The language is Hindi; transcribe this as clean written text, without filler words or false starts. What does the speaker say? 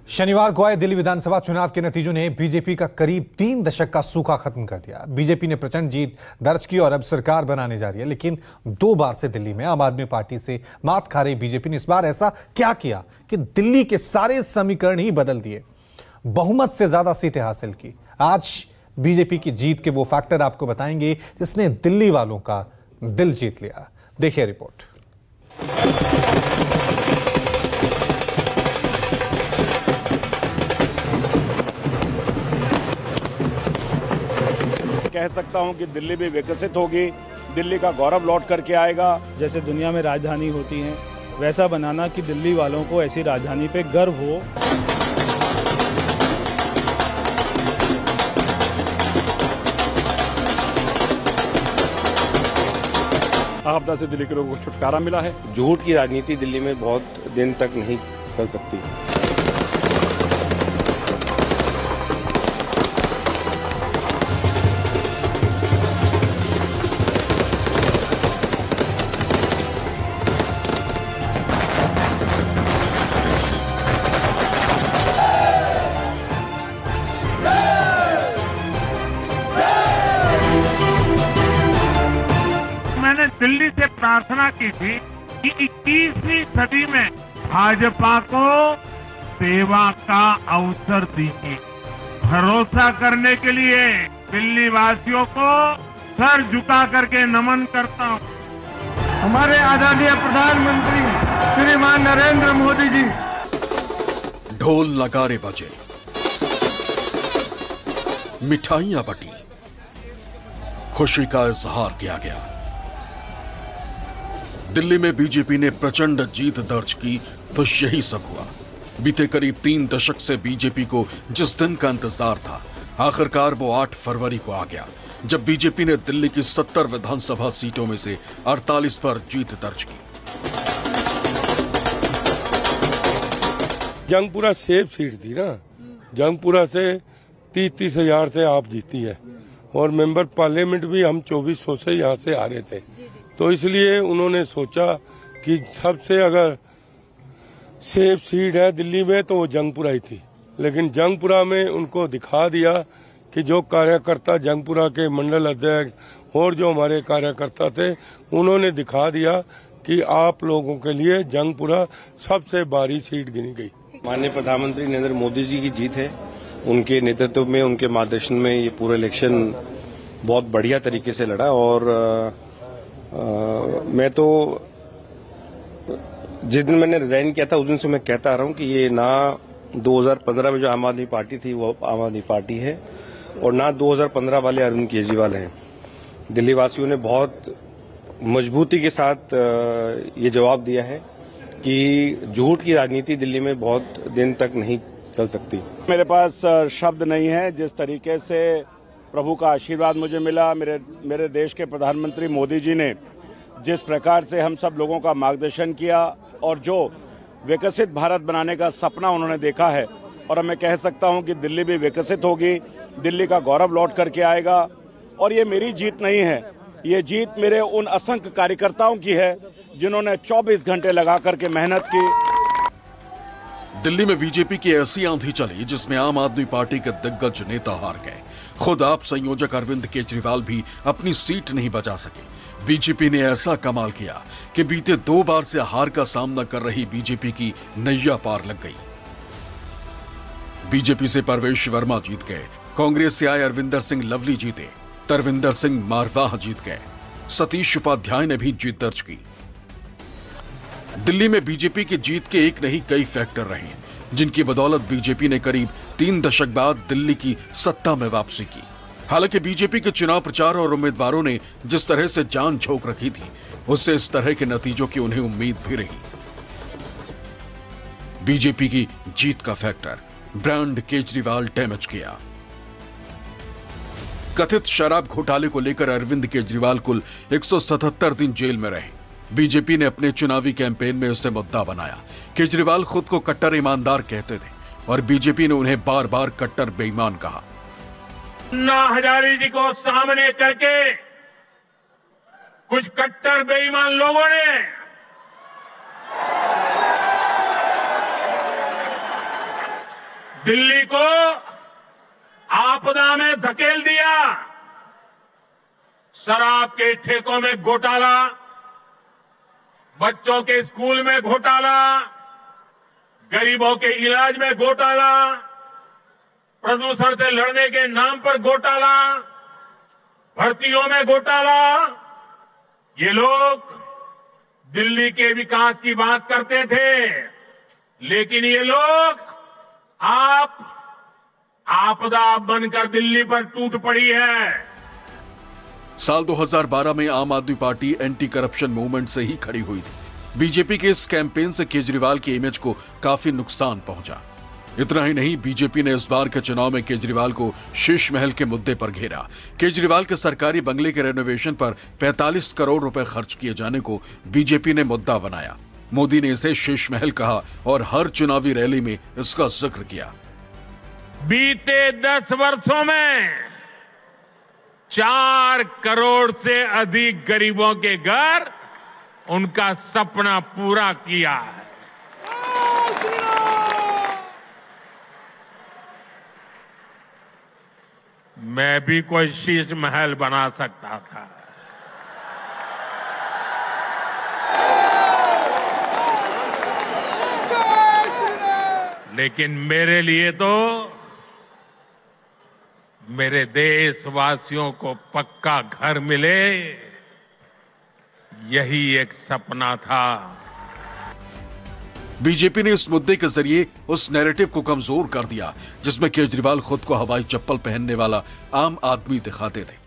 शनिवार को आए दिल्ली विधानसभा चुनाव के नतीजों ने बीजेपी का करीब 3 दशक का सूखा खत्म कर दिया। बीजेपी ने प्रचंड जीत दर्ज की और अब सरकार बनाने जा रही है। लेकिन 2 बार से दिल्ली में आम आदमी पार्टी से मात खा रही बीजेपी ने इस बार ऐसा क्या किया कि दिल्ली के सारे समीकरण ही बदल दिए, बहुमत से ज्यादा सीटें हासिल की। आज बीजेपी की जीत के वो फैक्टर आपको बताएंगे जिसने दिल्ली वालों का दिल जीत लिया। देखिए रिपोर्ट। कह सकता हूं कि दिल्ली भी विकसित होगी, दिल्ली का गौरव लौट करके आएगा। जैसे दुनिया में राजधानी होती हैं, वैसा बनाना कि दिल्ली वालों को ऐसी राजधानी पे गर्व हो। आपदा से दिल्ली के लोगों को छुटकारा मिला है। झूठ की राजनीति दिल्ली में बहुत दिन तक नहीं चल सकती। मैंने दिल्ली से प्रार्थना की थी कि 21वीं सदी में भाजपा को सेवा का अवसर दीजिए। भरोसा करने के लिए दिल्ली वासियों को सर झुका करके नमन करता हूं। हमारे आदरणीय प्रधानमंत्री श्रीमान नरेंद्र मोदी जी। ढोल नगारे बजे, मिठाइयां बटी, खुशी का इजहार किया गया। दिल्ली में बीजेपी ने प्रचंड जीत दर्ज की तो यही सब हुआ। बीते करीब 3 दशक से बीजेपी को जिस दिन का इंतजार था, आखिरकार वो 8 फरवरी को आ गया, जब बीजेपी ने दिल्ली की 70 विधानसभा सीटों में से 48 पर जीत दर्ज की। जंगपुरा सेफ सीट थी ना, जंगपुरा से 30 हजार से आप जीती है और मेंबर पार्लियामेंट भी हम 2400 से यहाँ से आ रहे थे। तो इसलिए उन्होंने सोचा कि सबसे अगर सेफ सीट है दिल्ली में तो वो जंगपुरा ही थी। लेकिन जंगपुरा में उनको दिखा दिया कि जो कार्यकर्ता जंगपुरा के मंडल अध्यक्ष और जो हमारे कार्यकर्ता थे, उन्होंने दिखा दिया कि आप लोगों के लिए जंगपुरा सबसे भारी सीट गिनी गई। माननीय प्रधानमंत्री नरेंद्र मोदी जी की जीत है। उनके नेतृत्व में, उनके मार्गदर्शन में ये पूरा इलेक्शन बहुत बढ़िया तरीके से लड़ा। और मैं तो जिस दिन मैंने रिजाइन किया था उस दिन से मैं कहता आ रहा हूं कि ये ना 2015 में जो आम आदमी पार्टी थी वो आम आदमी पार्टी है और ना 2015 वाले अरविंद केजरीवाल हैं। दिल्ली वासियों ने बहुत मजबूती के साथ ये जवाब दिया है कि झूठ की राजनीति दिल्ली में बहुत दिन तक नहीं चल सकती। मेरे पास शब्द नहीं है। जिस तरीके से प्रभु का आशीर्वाद मुझे मिला, मेरे देश के प्रधानमंत्री मोदी जी ने जिस प्रकार से हम सब लोगों का मार्गदर्शन किया और जो विकसित भारत बनाने का सपना उन्होंने देखा है, और मैं कह सकता हूं कि दिल्ली भी विकसित होगी, दिल्ली का गौरव लौट करके आएगा। और ये मेरी जीत नहीं है, ये जीत मेरे उन असंख्य कार्यकर्ताओं की है जिन्होंने 24 घंटे लगा करके मेहनत की। दिल्ली में बीजेपी की ऐसी आंधी चली जिसमें आम आदमी पार्टी के दिग्गज नेता हार गए। खुद आप संयोजक अरविंद केजरीवाल भी अपनी सीट नहीं बचा सके। बीजेपी ने ऐसा कमाल किया कि बीते 2 बार से हार का सामना कर रही बीजेपी की नैया पार लग गई। बीजेपी से परवेश वर्मा जीत गए, कांग्रेस से आए अरविंदर सिंह लवली जीते, तरविंदर सिंह मारवाह जीत गए, सतीश उपाध्याय ने भी जीत दर्ज की। दिल्ली में बीजेपी की जीत के एक नहीं कई फैक्टर रहे जिनकी बदौलत बीजेपी ने करीब 3 दशक बाद दिल्ली की सत्ता में वापसी की। हालांकि बीजेपी के चुनाव प्रचार और उम्मीदवारों ने जिस तरह से जान झोंक रखी थी, उससे इस तरह के नतीजों की उन्हें उम्मीद भी रही। बीजेपी की जीत का फैक्टर ब्रांड केजरीवाल डैमेज किया। कथित शराब घोटाले को लेकर अरविंद केजरीवाल कुल 177 दिन जेल में रहे। बीजेपी ने अपने चुनावी कैंपेन में उसे मुद्दा बनाया। केजरीवाल खुद को कट्टर ईमानदार कहते थे और बीजेपी ने उन्हें बार बार कट्टर बेईमान कहा। अन्ना हजारे जी को सामने करके कुछ कट्टर बेईमान लोगों ने दिल्ली को आपदा में धकेल दिया। शराब के ठेकों में घोटाला, बच्चों के स्कूल में घोटाला, गरीबों के इलाज में घोटाला, प्रदूषण से लड़ने के नाम पर घोटाला, भर्तियों में घोटाला। ये लोग दिल्ली के विकास की बात करते थे, लेकिन ये लोग आपदा बनकर दिल्ली पर टूट पड़ी है। साल 2012 में आम आदमी पार्टी एंटी करप्शन मूवमेंट से ही खड़ी हुई थी। बीजेपी के इस कैंपेन से केजरीवाल की इमेज को काफी नुकसान पहुंचा। इतना ही नहीं, बीजेपी ने इस बार के चुनाव में केजरीवाल को शीश महल के मुद्दे पर घेरा। केजरीवाल के सरकारी बंगले के रेनोवेशन पर 45 करोड़ रुपए खर्च किए जाने को बीजेपी ने मुद्दा बनाया। मोदी ने इसे शीश महल कहा और हर चुनावी रैली में इसका जिक्र किया। बीते 10 वर्षों में 4 करोड़ से अधिक गरीबों के घर उनका सपना पूरा किया है। मैं भी कोई शीश महल बना सकता था, लेकिन मेरे लिए तो मेरे देशवासियों को पक्का घर मिले, यही एक सपना था। बीजेपी ने इस मुद्दे के जरिए उस नैरेटिव को कमजोर कर दिया जिसमें केजरीवाल खुद को हवाई चप्पल पहनने वाला आम आदमी दिखाते थे।